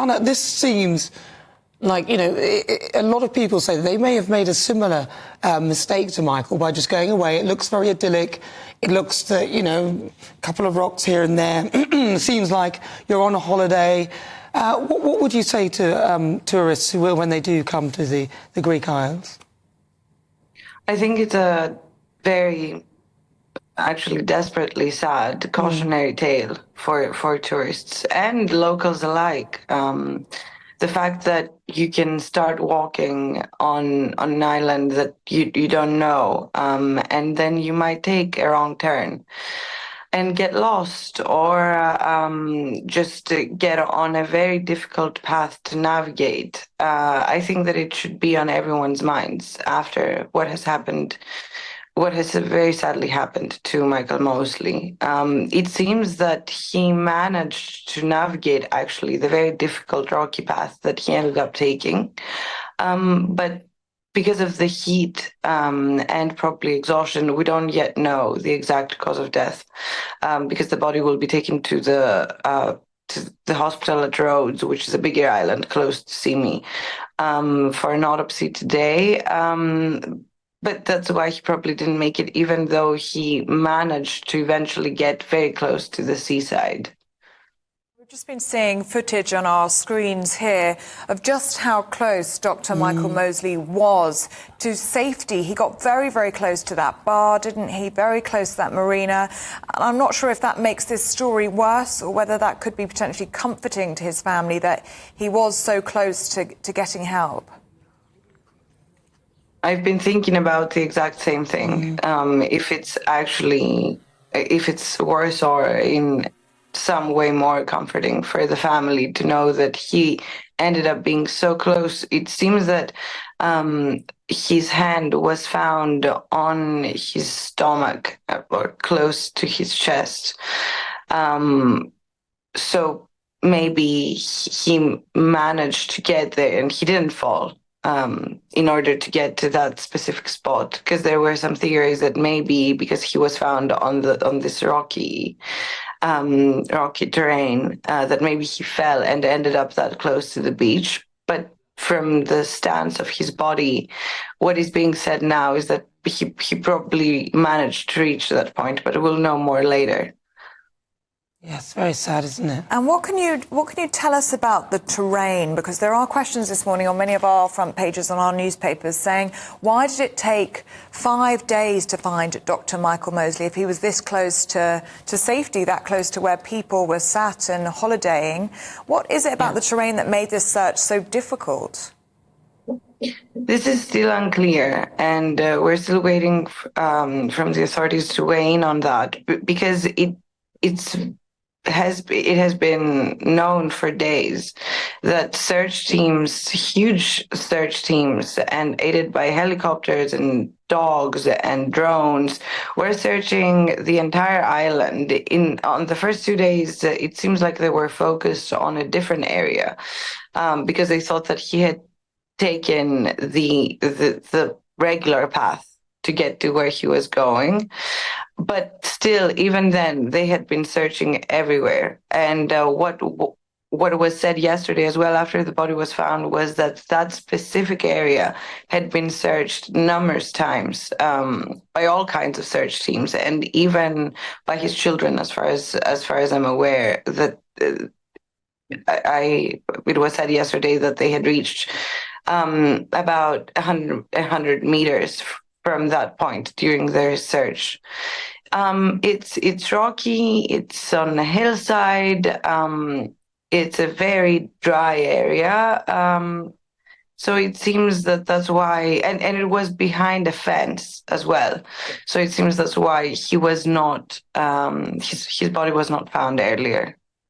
Iliana, this seems like, a lot of people say they may have made a similar mistake to Michael by just going away. It looks very idyllic. It looks that, a couple of rocks here and there. Seems like you're on a holiday. What would you say to tourists who will, when they do come to the Greek Isles? I think it's a very, actually desperately sad cautionary tale for tourists and locals alike. The fact that you can start walking on an island that you don't know, and then you might take a wrong turn and get lost, or just get on a very difficult path to navigate. I think that it should be on everyone's minds after what has happened, what has very sadly happened to Michael Mosley. It seems that he managed to navigate actually the very difficult rocky path that he ended up taking. But because of the heat and probably exhaustion, we don't yet know the exact cause of death, because the body will be taken to the hospital at Rhodes, which is a bigger island close to Simi, for an autopsy today. But that's why he probably didn't make it, even though he managed to eventually get very close to the seaside. We've just been seeing footage on our screens here of just how close Dr. Michael Mosley was to safety. He got very, very close to that bar, didn't he? Very close to that marina. And I'm not sure if that makes this story worse or whether that could be potentially comforting to his family that he was so close to getting help. I've been thinking about the exact same thing. If it's worse or in some way more comforting for the family to know that he ended up being so close. It seems that his hand was found on his stomach or close to his chest. So maybe he managed to get there and he didn't fall. In order to get to that specific spot, because there were some theories that maybe because he was found on this rocky terrain, that maybe he fell and ended up that close to the beach. But from the stance of his body, what is being said now is that he probably managed to reach that point, but we'll know more later. Yes, very sad, isn't it? And what can you tell us about the terrain? Because there are questions this morning on many of our front pages on our newspapers saying, why did it take 5 days to find Dr. Michael Mosley if he was this close to safety, that close to where people were sat and holidaying? What is it about the terrain that made this search so difficult? This is still unclear, and we're still waiting from the authorities to weigh in on that, because it has been known for days that search teams, huge search teams, and aided by helicopters and dogs and drones, were searching the entire island. On the first 2 days, it seems like they were focused on a different area, because they thought that he had taken the regular path to get to where he was going. But still, even then, they had been searching everywhere. And what was said yesterday as well after the body was found was that specific area had been searched numerous times by all kinds of search teams, and even by his children, as far as I'm aware. That it was said yesterday that they had reached about 100 meters from that point during their search. It's rocky, it's on a hillside, it's a very dry area, so it seems that that's why, and it was behind a fence as well, so it seems that's why he was not, his body was not found earlier.